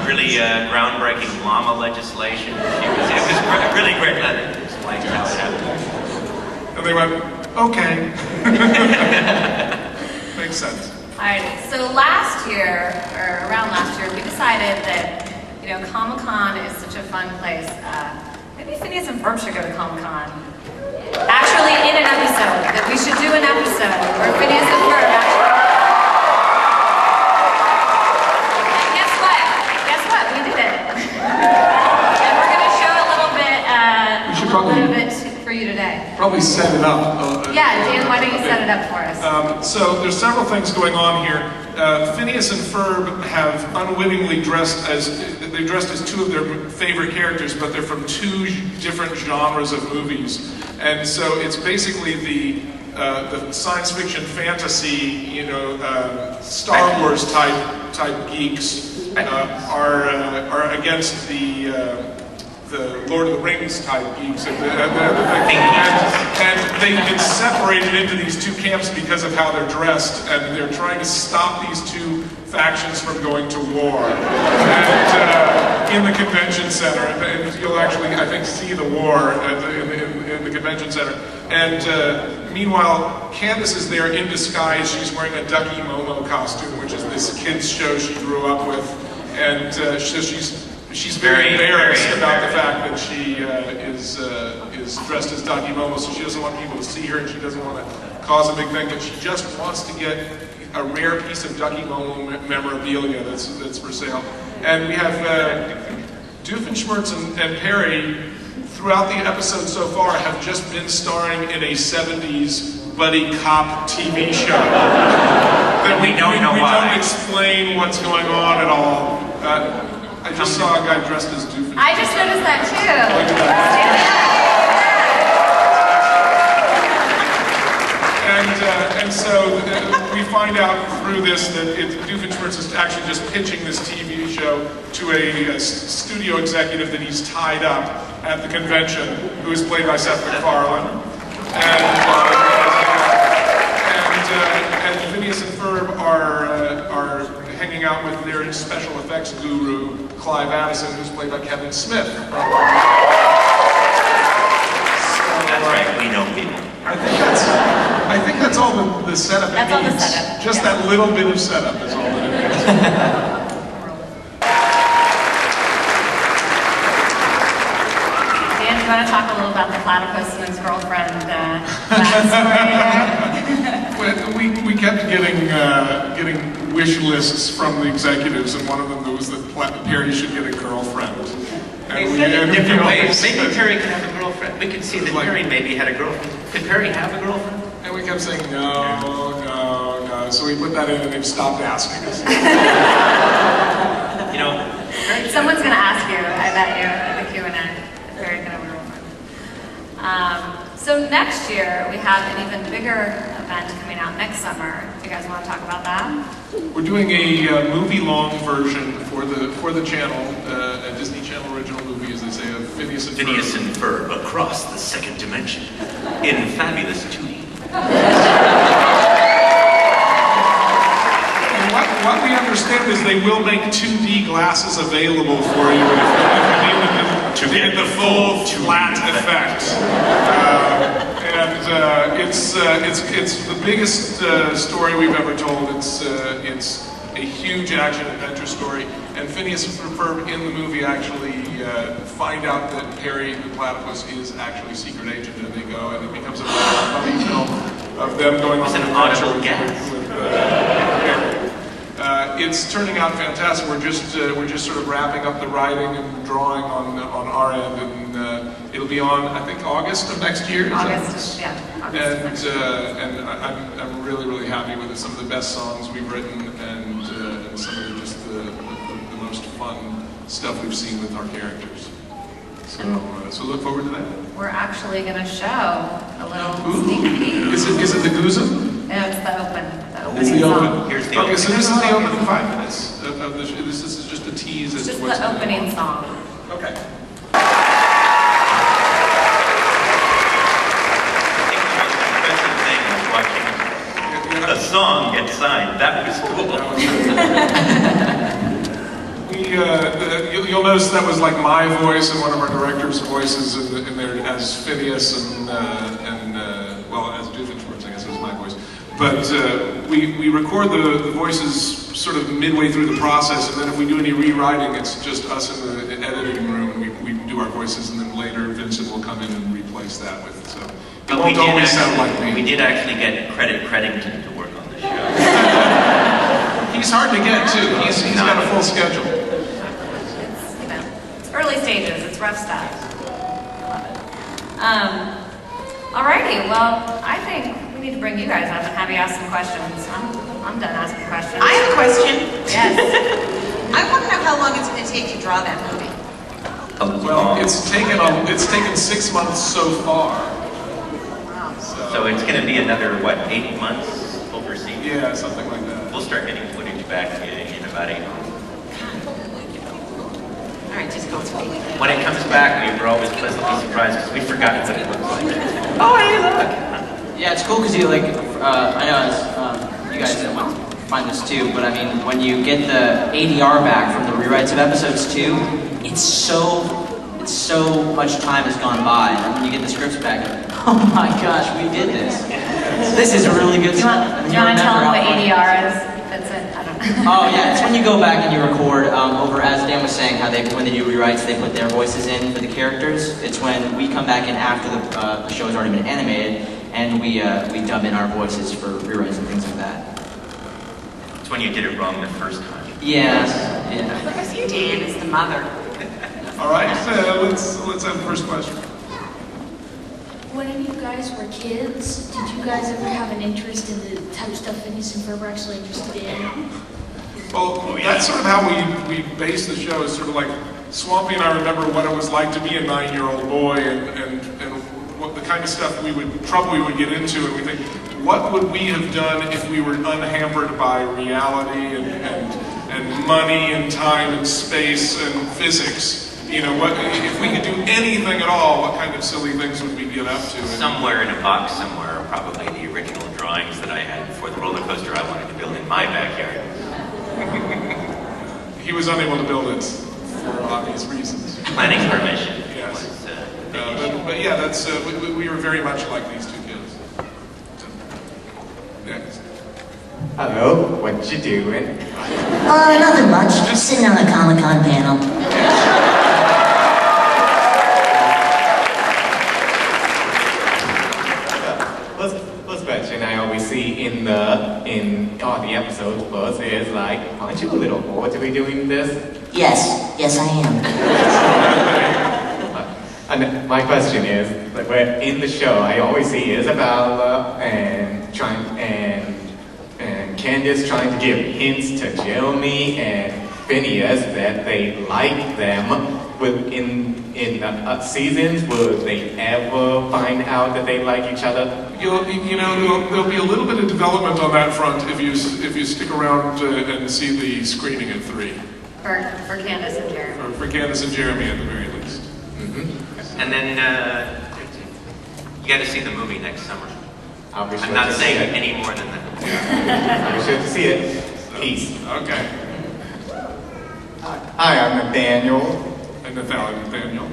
really groundbreaking llama legislation. It was really great. Let it explain how it happened. And they went, okay. Makes sense. All right, so last year, or around last year, we decided that, you know, Comic-Con is such a fun place. Maybe Phineas and Ferb should go to Comic-Con. Actually, in an episode, that we should do an episode where Phineas and Ferb actually... And guess what? Guess what? We did it. And we're going to show a little bit, for you today. Probably set it up. Yeah, Dan, why don't you set it up for us? So there's several things going on here. Phineas and Ferb have unwittingly dressed as two of their favorite characters, but they're from two different genres of movies. And so it's basically the science fiction fantasy, you know, Star Wars type geeks are against the Lord of the Rings type geeks, and they've been separated into these two camps because of how they're dressed, and they're trying to stop these two factions from going to war. And in the convention center, and you'll actually, I think, see the war in the convention center. And meanwhile, Candace is there in disguise. She's wearing a Ducky Momo costume, which is this kids show she grew up with, and so she's very embarrassed about the fact that she is dressed as Ducky Momo, so she doesn't want people to see her, and she doesn't want to cause a big thing, but she just wants to get a rare piece of Ducky Momo memorabilia that's for sale. And we have Doofenshmirtz and Perry, throughout the episode so far, have just been starring in a 70s buddy cop TV show. That we don't explain what's going on at all. I just saw a guy dressed as Doofenshmirtz. I just noticed that too. And so we find out through this that Doofenshmirtz is actually just pitching this TV show to a studio executive that he's tied up at the convention, who is played by Seth MacFarlane. And Phineas and Ferb are hanging out with their special effects guru, Clive Addison, who's played by Kevin Smith. That's right, we know people. I think that's all the setup. That's all the setup. Just that little bit of setup is all that it is. Dan, do you want to talk a little about the platypus and his girlfriend backstory there? We kept getting wish lists from the executives, and one of them was that Perry should get a girlfriend. They said it in different ways. Maybe Perry can have a girlfriend. We could see that Perry maybe had a girlfriend. Could Perry have a girlfriend? And we kept saying no. So we put that in, and they've stopped asking us. You know, someone's going to ask you, I bet you, at the Q&A, if Perry can have a girlfriend. So next year, we have an even bigger event coming out next summer. Do you guys want to talk about that? We're doing a movie-long version for the channel, a Disney Channel original movie, as they say, of Phineas and Ferb. Phineas and Ferb across the second dimension in fabulous 2D. And what we understand is they will make 2D glasses available for you if you need them to get the full flat effect. It's the biggest story we've ever told. It's a huge action-adventure story, and Phineas and Ferb in the movie actually find out that Perry the Platypus is actually a secret agent, and they go, and it becomes a funny film of them going on an audible gas. It's turning out fantastic. We're just sort of wrapping up the writing and drawing on our end, and it'll be on, I think, August of next year. August. And I'm really happy with it. Some of the best songs we've written, and some of the most fun stuff we've seen with our characters. So look forward to that. We're actually going to show a little sneak peek. Is it the Goozum? No, it's the open. It's the song. open. Here's the okay, opening. so this is the opening 5 minutes of the show. This is just a tease. It's just the opening song. Okay. A song gets signed. That was cool. We you'll notice that was like my voice and one of our director's voices in there as Phineas and well, as Doofenshmirtz, I guess is my voice. But we record the voices sort of midway through the process, and then if we do any rewriting, it's just us in the editing room, and we do our voices, and then later Vincent will come in and replace that with it. So it But won't always sound like me. we did actually get Credington to work on the show. He's hard to get too. He's got a full schedule. It's early stages. It's rough stuff. I love it. Alrighty. Well, I think we need to bring you guys up and have you ask some questions. I'm done asking questions. I have a question. Yes. I want to know how long it's going to take to draw that movie. Well, it's taken 6 months so far. So it's going to be another, what, 8 months overseas? Yeah, something like that. We'll start getting footage back in about 8 months. All right, just go through it. When it comes back, we're always pleasantly surprised because we've forgotten what it looks like. Oh, hey, look! Yeah, it's cool because you like, I know you guys find this too, but I mean, when you get the ADR back from the rewrites of episodes 2, it's so much time has gone by, and when you get the scripts back, you're like, oh my gosh, we did this. This is really good Do you stuff. want And to tell them remember what how fun- ADR is? That's it. I don't know. Oh yeah, it's when you go back and you record over, as Dan was saying, how when they do rewrites, they put their voices in for the characters. It's when we come back in after the show has already been animated, and we dub in our voices for rewrites and things like that. It's when you did it wrong the first time. Yes, yeah. Because you, Dan, is the mother. All right, let's have the first question. When you guys were kids, did you guys ever have an interest in the type of stuff Phineas and Ferb were actually interested in? Well, that's sort of how we base the show. Is sort of like Swampy and I remember what it was like to be a 9-year-old boy, and what the kind of stuff trouble we would get into, and we think, what would we have done if we were unhampered by reality and money and time and space and physics? You know, what if we could do anything at all? What kind of silly things would we get up to? Somewhere in a box somewhere are probably the original drawings that I had for the roller coaster I wanted to build in my backyard. He was unable to build it for obvious reasons. Planning permission Yes. was the big issue. But yeah, that's we were very much like these two kids. Next. Hello, what you doing? Nothing much. Just sitting on a Comic-Con panel. First question I always see in all the episodes first is like, aren't you a little bored to be doing this? Yes, I am. And my question is, like, where in the show I always see Isabella and Candace trying to give hints to Jeremy and Phineas that they like them. In seasons, will they ever find out that they like each other? There'll be a little bit of development on that front if you stick around and see the screening at 3. For Candace and Jeremy. For Candace and Jeremy at the very least. And then you got to see the movie next summer. I'll be sure I'm not to see saying it. any more than that. I'll be sure to see it. Peace. Okay. Hi, I'm Nathaniel. And Nathaniel.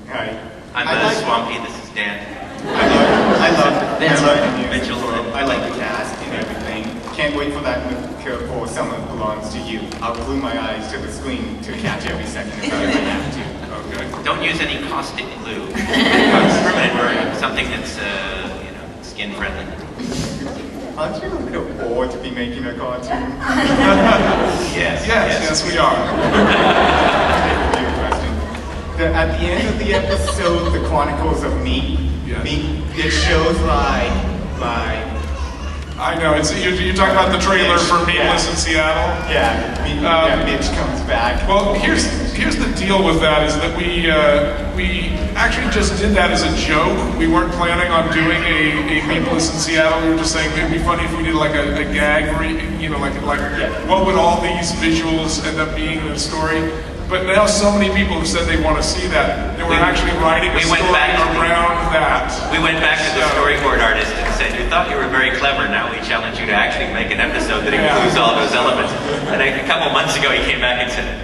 Hi. I'm I like- Swampy, this is Dan. I love That's Mitchell. I like the cast and everything. Can't wait for that for Someone Belongs to You. I'll glue my eyes to the screen to catch every second if I have to. Okay. Don't use any caustic glue. Permanent burn, something that's, skin friendly. Aren't you a little bored to be making a cartoon? Yes, we are. Real question. At the end of the episode, The Chronicles of Meat, Yes. it shows like I know. You're talking about the trailer for Meatless in Seattle. Mitch comes back. Well, here's the deal with that is that we actually just did that as a joke. We weren't planning on doing a Meatless in Seattle. We were just saying it'd be funny if we did like a gag, what would all these visuals end up being in the story? But now so many people have said they want to see that we're actually writing a story around that. We went back to the storyboard artist and said, you thought you were very clever, now we challenge you to actually make an episode that includes all those elements. And a couple months ago he came back and said,